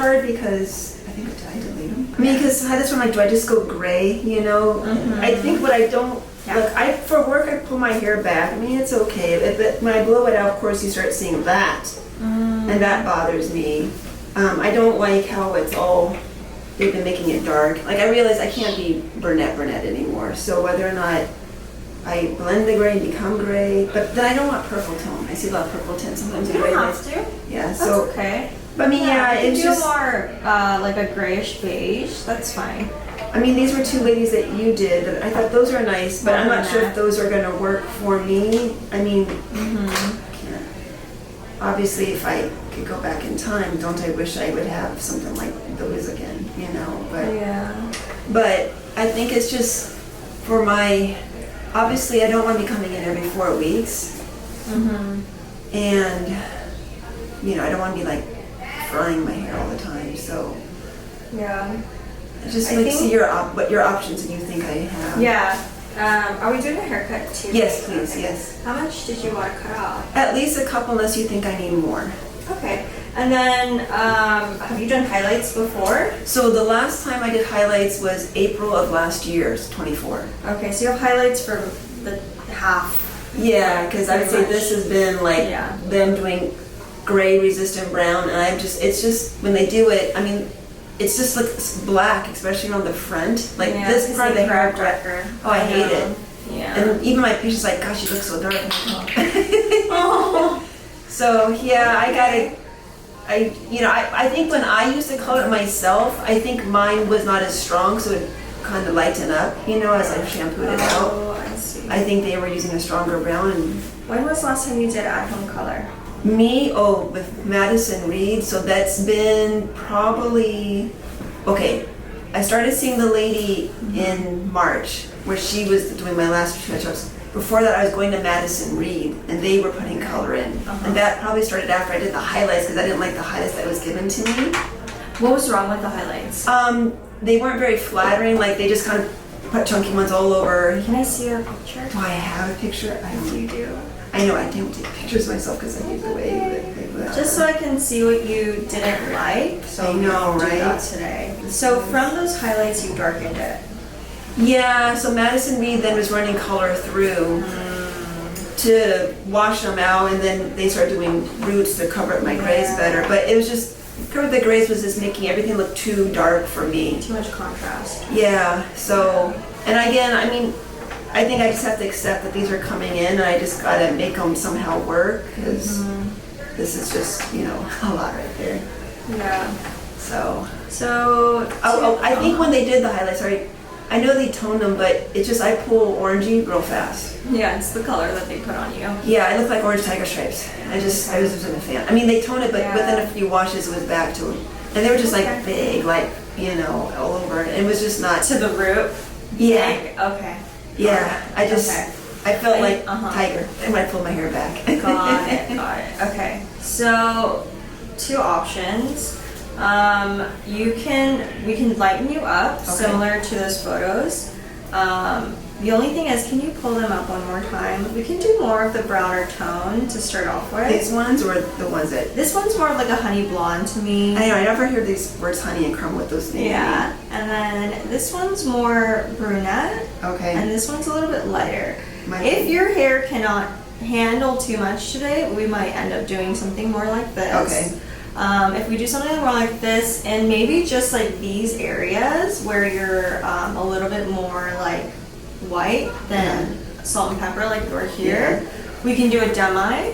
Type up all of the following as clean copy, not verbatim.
hard because I think I delete them. I mean, because this one, like, do I just go gray? You know, I think what I don't. Look, for work I pull my hair back. I mean, it's okay, but when I blow it out, of course, you start seeing that, and that bothers me. I don't like how it's all. They've been making it dark. Like, I realize I can't be brunette anymore. So whether or not I blend the gray and become gray, but then I don't want purple tone. I see a lot of purple tint sometimes. You don't have to. Yeah, that's so okay. But I mean, it's just more like a grayish beige. That's fine. I mean, these were two ladies that you did. I thought those are nice, but I'm not sure if those are going to work for me. I mean, obviously, if I could go back in time, don't I wish I would have something like those again, you know? But I think it's just for my. Obviously, I don't want to be coming in every 4 weeks, and you know, I don't want to be like frying my hair all the time. So just like see what your options and you think I have. Yeah. Are we doing a haircut too? Yes, please. Yes. How much did you want to cut off? At least a couple, unless you think I need more. Okay. And then, have you done highlights before? So the last time I did highlights was April of last year, 24. Okay, so you have highlights for the half. Yeah, because I would say this has been like them doing gray resistant brown, and it's just when they do it, I mean, it's just like black, especially on the front. Like this part of the hair darker. Oh, I hate it. Yeah. And even my patient's like, gosh, you look so dark. So yeah, I gotta. I think when I used to color it myself, I think mine was not as strong, so it kind of lightened up, you know, as I shampooed it out. Oh, I see. I think they were using a stronger brown. And when was the last time you did at-home color? Me? Oh, with Madison Reed. So that's been probably, okay, I started seeing the lady in March, where she was doing my last touch-ups. Before that, I was going to Madison Reed, and they were putting color in. And that probably started after I did the highlights, because I didn't like the highlights that was given to me. What was wrong with the highlights? They weren't very flattering. Like, they just kind of put chunky ones all over. Can I see your picture? Do I have a picture? I don't. You do. I know I don't take pictures myself because I use the way that just so I can see what you didn't like. So I know, do right? That today. So from those highlights, you darkened it. Yeah, so Madison Reed then was running color through to wash them out, and then they started doing roots to cover up my grays better. But it was just, cover the grays was just making everything look too dark for me. Too much contrast. Yeah, so, and again, I mean, I think I just have to accept that these are coming in, and I just gotta make them somehow work, because this is just, you know, a lot right there. Yeah. So I think when they did the highlights, I know they toned them, but it's just I pull orangey real fast. Yeah, it's the color that they put on you. Yeah, I look like orange tiger stripes. I wasn't a fan. I mean, they toned it, but within a few washes it was back to them. And they were just like big, like, you know, all over. It was just not. To the root? Yeah. Big. Okay. Yeah, I felt like tiger. I might pull my hair back. Got it. Okay. So, two options. We can lighten you up, similar to those photos. The only thing is, can you pull them up one more time? We can do more of the browner tone to start off with. These ones or the ones that? This one's more of like a honey blonde to me. I know, I never hear these words honey and crumb with those names. Yeah, and then this one's more brunette. Okay. And this one's a little bit lighter. If your hair cannot handle too much today, we might end up doing something more like this. Okay. If we do something more like this, and maybe just like these areas where you're a little bit more like white than salt and pepper, like we're here, we can do a demi.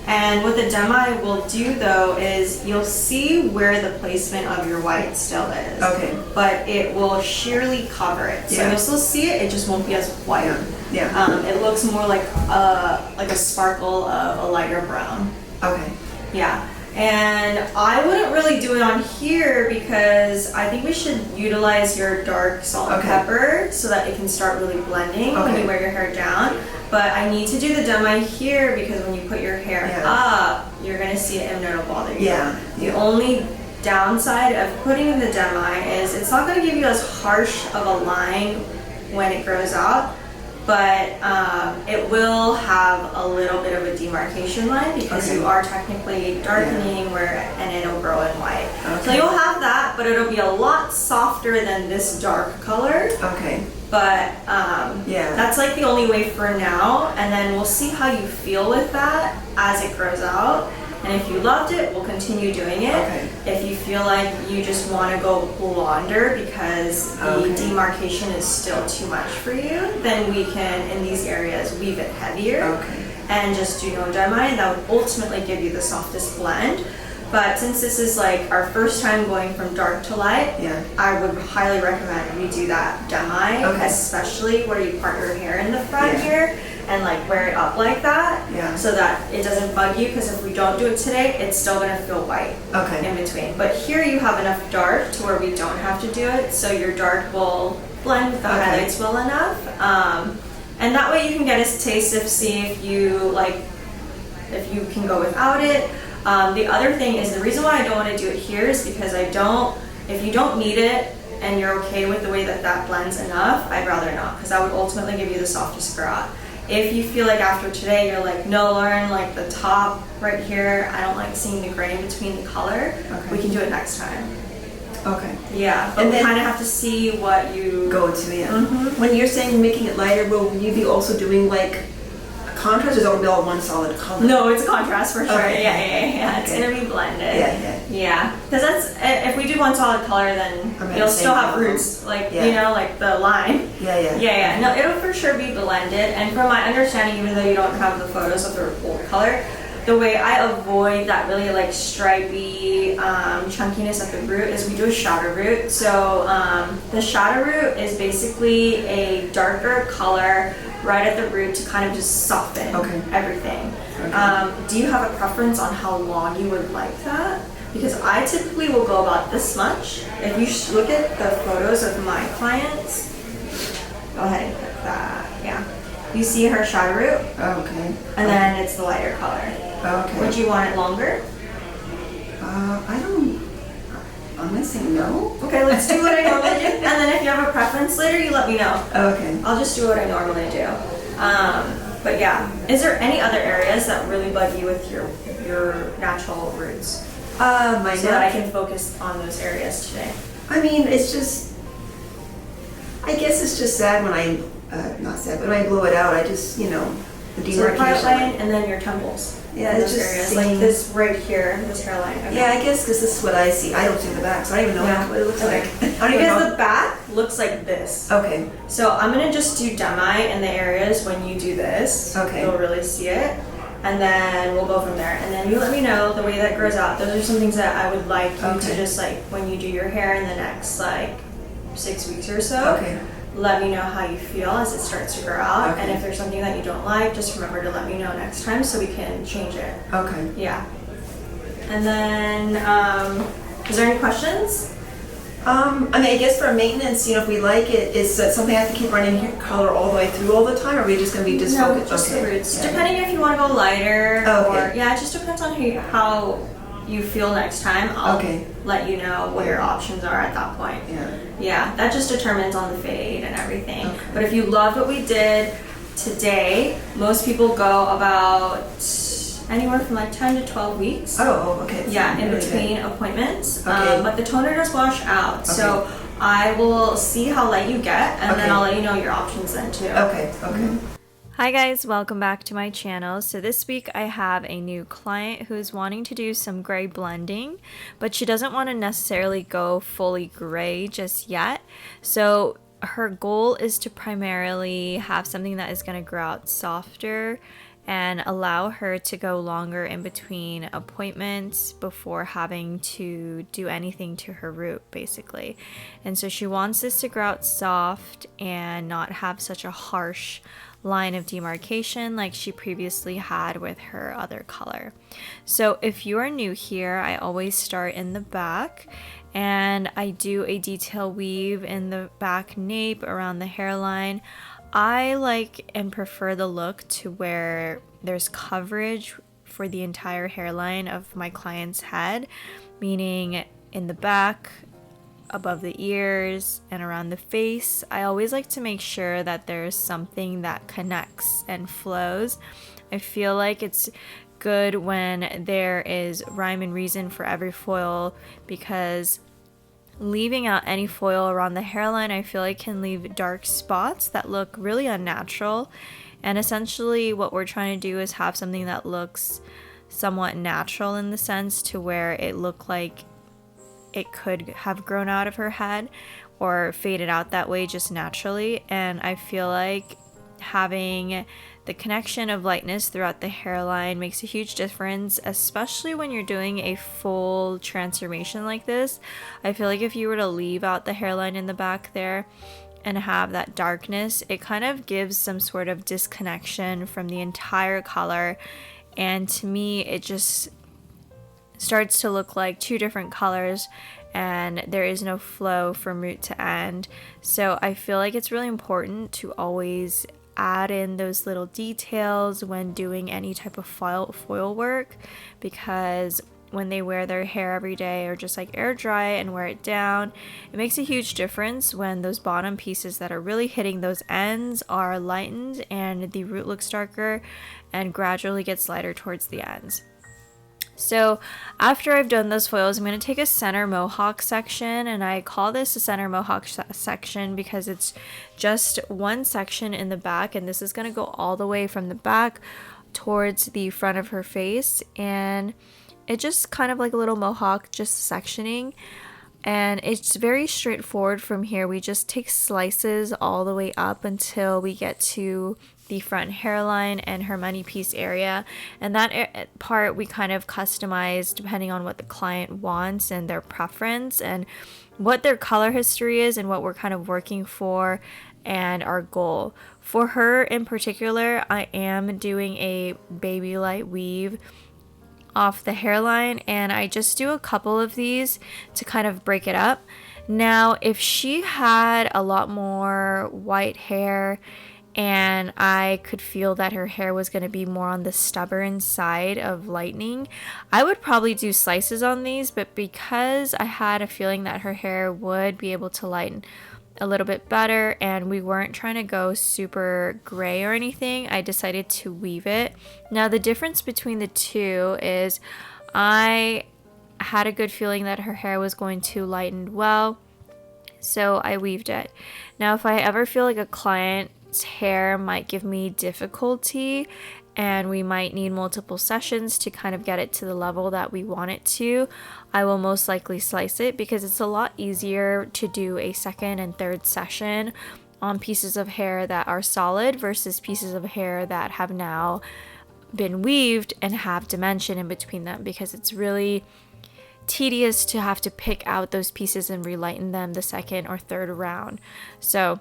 And what the demi will do though is you'll see where the placement of your white still is. Okay. But it will sheerly cover it. So you'll still see it, it just won't be as white. Yeah. It looks more like a sparkle of a lighter brown. Okay. Yeah. And I wouldn't really do it on here because I think we should utilize your dark salt and pepper so that it can start really blending when you wear your hair down. But I need to do the demi here because when you put your hair up, you're going to see it and it'll bother you. Yeah. The only downside of putting the demi is it's not going to give you as harsh of a line when it grows out, but it will have a little bit of a demarcation line because Okay. you are technically darkening and it'll grow in white. Okay. So you'll have that, but it'll be a lot softer than this dark color. Okay. But Yeah. that's like the only way for now, and then we'll see how you feel with that as it grows out. And if you loved it, we'll continue doing it. Okay. If you feel like you just want to go blonder because the demarcation is still too much for you, then we can, in these areas, weave it heavier. Okay. And just do no demi, and that would ultimately give you the softest blend. But since this is like our first time going from dark to light, Yeah. I would highly recommend we do that demi, Okay. especially where you part your hair in the front Yeah. here and like wear it up like that, Yeah. so that it doesn't bug you, because if we don't do it today, it's still gonna feel white Okay. in between. But here you have enough dark to where we don't have to do it, so your dark will blend with the Okay. highlights well enough. And that way you can get a taste of see if you if you can go without it. The other thing is, the reason why I don't want to do it here is because if you don't need it and you're okay with the way that that blends enough, I'd rather not, because that would ultimately give you the softest grout. If you feel like after today you're like, no, Lauren, like the top right here, I don't like seeing the gray in between the color, we can do it next time. Okay. Yeah, but And we then- kind of have to see what you Go to, yeah. When you're saying making it lighter, will you be also doing like a contrast, or is it going to be all one solid color? No, it's a contrast for sure. Okay. Yeah. It's Okay. gonna be blended. Yeah. Because that's, if we do one solid color, then I'm you'll gonna still say have no. roots, like Yeah. you know, like the line. Yeah. No, it'll for sure be blended. And from my understanding, even though you don't have the photos of the old color, the way I avoid that really like stripy chunkiness at the root is we do a shadow root. So the shadow root is basically a darker color right at the root to kind of just soften everything. Okay. Do you have a preference on how long you would like that? Because I typically will go about this much. If you look at the photos of my clients, go ahead and click that. Yeah. You see her shadow root, Okay. and then it's the lighter color. Okay. Would you want it longer? I'm gonna say no. Okay, let's do what I normally do. And then if you have a preference later, you let me know. Okay. I'll just do what I normally do. But yeah, is there any other areas that really bug you with your natural roots? My So that I can focus on those areas today. I mean, it's just. I guess it's just sad when I, not sad, but when I blow it out, I just, the So the demarcation. part line and then your temples. Yeah, in it's those just areas, seeing- like this right here, this hairline. Okay. Yeah, I guess because this is what I see. I don't see the back, so I don't even know Yeah. what it looks like. I don't even Because know. the back looks like this. Okay. So I'm gonna just do demi in the areas when you do this. Okay. You'll really see it. And then we'll go from there. And then you let me know the way that grows out. Those are some things that I would like you Okay. to just like, when you do your hair in the next like 6 weeks or so. Okay. Let me know how you feel as it starts to grow out. Okay. And if there's something that you don't like, just remember to let me know next time so we can change it. Okay. Yeah. And then, is there any questions? I guess for maintenance, if we like it, is that something I have to keep running hair color all the way through all the time, or are we just going to be just No, focused? just the roots. Yeah. Depending if you want to go lighter Okay. or, yeah, it just depends on how you feel next time. I'll Okay. let you know what your options are at that point. Yeah. Yeah, that just determines on the fade and everything. Okay. But if you love what we did today, most people go about anywhere from like 10 to 12 weeks. Oh, okay. Yeah, in Really good. between appointments. Okay. But the toner does wash out. So I will see how light you get, and then Okay. I'll let you know your options then too. Okay. Hi guys, welcome back to my channel. So this week I have a new client who is wanting to do some gray blending, but she doesn't want to necessarily go fully gray just yet. So her goal is to primarily have something that is going to grow out softer and allow her to go longer in between appointments before having to do anything to her root, basically. And so she wants this to grow out soft and not have such a harsh line of demarcation like she previously had with her other color. So if you are new here, I always start in the back and I do a detail weave in the back nape around the hairline. I like and prefer the look to where there's coverage for the entire hairline of my client's head, meaning in the back, above the ears, and around the face. I always like to make sure that there's something that connects and flows. I feel like it's good when there is rhyme and reason for every foil, because leaving out any foil around the hairline I feel like can leave dark spots that look really unnatural. And essentially what we're trying to do is have something that looks somewhat natural, in the sense to where it looked like it could have grown out of her head or faded out that way just naturally. And I feel like having the connection of lightness throughout the hairline makes a huge difference, especially when you're doing a full transformation like this. I feel like if you were to leave out the hairline in the back there and have that darkness, it kind of gives some sort of disconnection from the entire color. And to me, it just starts to look like two different colors, and there is no flow from root to end. So I feel like it's really important to always add in those little details when doing any type of foil work, because when they wear their hair every day or just like air dry and wear it down, it makes a huge difference when those bottom pieces that are really hitting those ends are lightened and the root looks darker and gradually gets lighter towards the ends. So after I've done those foils, I'm going to take a center mohawk section, and I call this a center mohawk section because it's just one section in the back, and this is going to go all the way from the back towards the front of her face, and it just kind of like a little mohawk, just sectioning. And it's very straightforward from here. We just take slices all the way up until we get to the front hairline and her money piece area, and that part we kind of customize depending on what the client wants and their preference and what their color history is and what we're kind of working for and our goal. For her in particular, I am doing a baby light weave off the hairline, and I just do a couple of these to kind of break it up. Now, if she had a lot more white hair and I could feel that her hair was going to be more on the stubborn side of lightening, I would probably do slices on these, but because I had a feeling that her hair would be able to lighten a little bit better and we weren't trying to go super gray or anything, I decided to weave it. Now the difference between the two is I had a good feeling that her hair was going to lighten well, so I weaved it. Now if I ever feel like a client's hair might give me difficulty and we might need multiple sessions to kind of get it to the level that we want it to, I will most likely slice it, because it's a lot easier to do a second and third session on pieces of hair that are solid versus pieces of hair that have now been weaved and have dimension in between them, because it's really tedious to have to pick out those pieces and relighten them the second or third round. So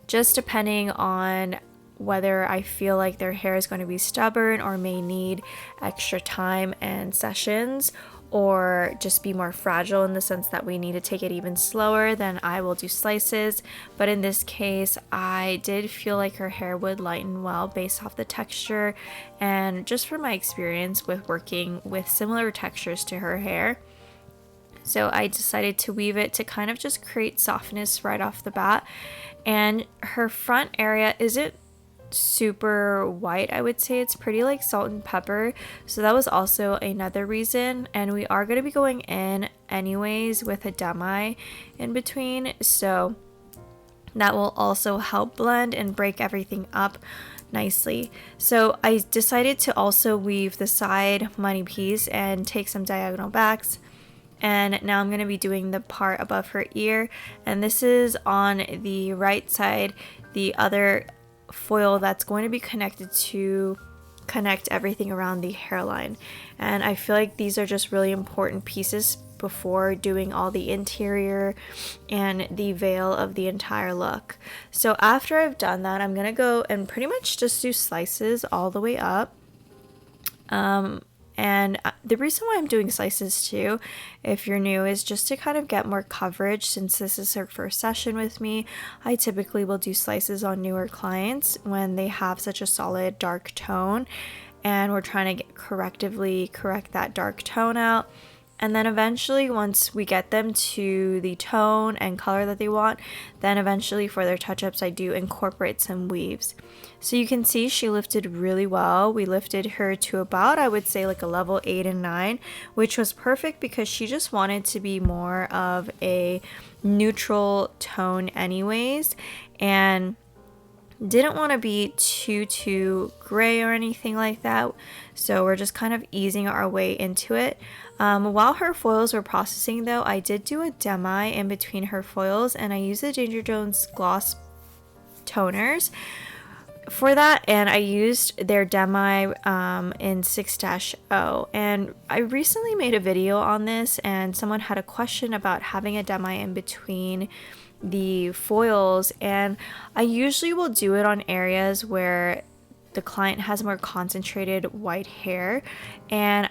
just depending on whether I feel like their hair is going to be stubborn or may need extra time and sessions, or just be more fragile in the sense that we need to take it even slower, then I will do slices. But in this case, I did feel like her hair would lighten well based off the texture and just from my experience with working with similar textures to her hair. So I decided to weave it to kind of just create softness right off the bat. And her front area isn't super white, I would say. It's pretty like salt and pepper, so that was also another reason. And we are going to be going in anyways with a Demi in between, so that will also help blend and break everything up nicely. So I decided to also weave the side money piece and take some diagonal backs. And now I'm going to be doing the part above her ear, and this is on the right side, the other foil that's going to be connected to connect everything around the hairline. And I feel like these are just really important pieces before doing all the interior and the veil of the entire look. So after I've done that, I'm gonna go and pretty much just do slices all the way up. And the reason why I'm doing slices too, if you're new, is just to kind of get more coverage. Since this is her first session with me, I typically will do slices on newer clients when they have such a solid dark tone and we're trying to correct that dark tone out. And then eventually, once we get them to the tone and color that they want, then eventually for their touch-ups, I do incorporate some weaves. So you can see she lifted really well. We lifted her to about, I would say, like a level 8 and 9, which was perfect because she just wanted to be more of a neutral tone anyways, and didn't want to be too gray or anything like that. So we're just kind of easing our way into it. While her foils were processing though, I did do a demi in between her foils, and I used the Danger Jones gloss toners for that, and I used their demi in 6-0. And I recently made a video on this, and someone had a question about having a demi in between the foils, and I usually will do it on areas where the client has more concentrated white hair. And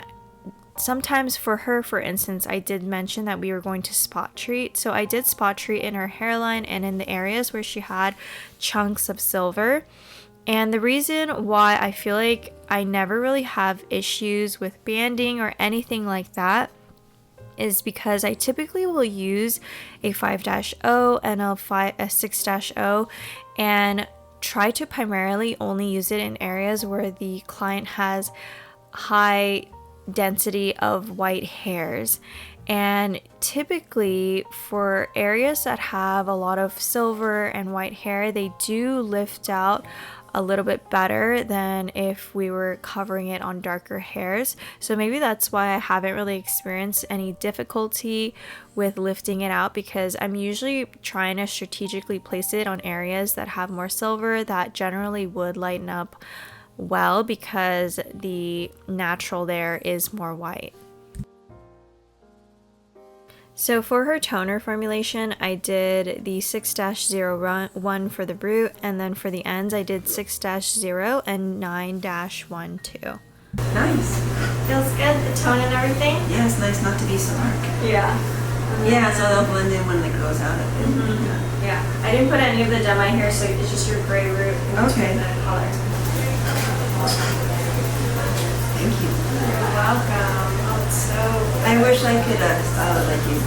sometimes for her, for instance, I did mention that we were going to spot treat, so I did spot treat in her hairline and in the areas where she had chunks of silver. And the reason why I feel like I never really have issues with banding or anything like that is because I typically will use a 5-0 and a 6-0 and try to primarily only use it in areas where the client has high density of white hairs. And typically for areas that have a lot of silver and white hair, they do lift out a little bit better than if we were covering it on darker hairs. So maybe that's why I haven't really experienced any difficulty with lifting it out, because I'm usually trying to strategically place it on areas that have more silver that generally would lighten up well because the natural there is more white. So for her toner formulation, I did the 6-01 for the root, and then for the ends I did 6-0 and 9-1 too. Nice. Feels good, the tone and everything? Yeah, it's nice not to be so dark. Yeah. Yeah, so they'll blend in when it grows out of it. Mm-hmm. Yeah. I didn't put any of the demi here, so it's just your gray root in between the color. Thank you. You're welcome. Oh, it's so good. I wish I could style it like you.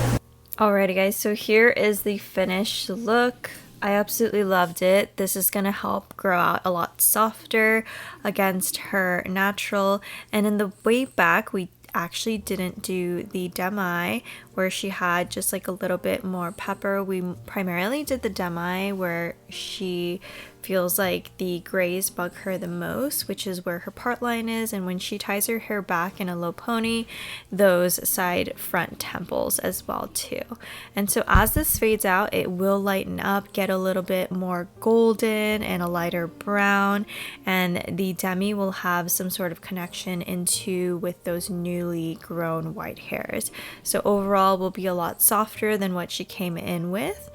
Alrighty guys, so here is the finished look. I absolutely loved it. This is going to help grow out a lot softer against her natural. And in the way back, we actually didn't do the demi where she had just like a little bit more pepper. We primarily did the demi where she feels like the grays bug her the most, which is where her part line is, and when she ties her hair back in a low pony, those side front temples as well too. And so as this fades out, it will lighten up, get a little bit more golden and a lighter brown, and the demi will have some sort of connection into with those newly grown white hairs. So overall will be a lot softer than what she came in with,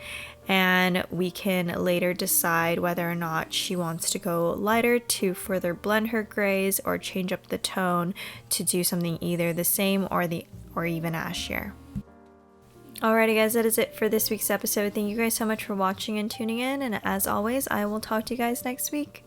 and we can later decide whether or not she wants to go lighter to further blend her grays or change up the tone to do something either the same or even ashier. Alrighty guys, that is it for this week's episode. Thank you guys so much for watching and tuning in, and as always, I will talk to you guys next week.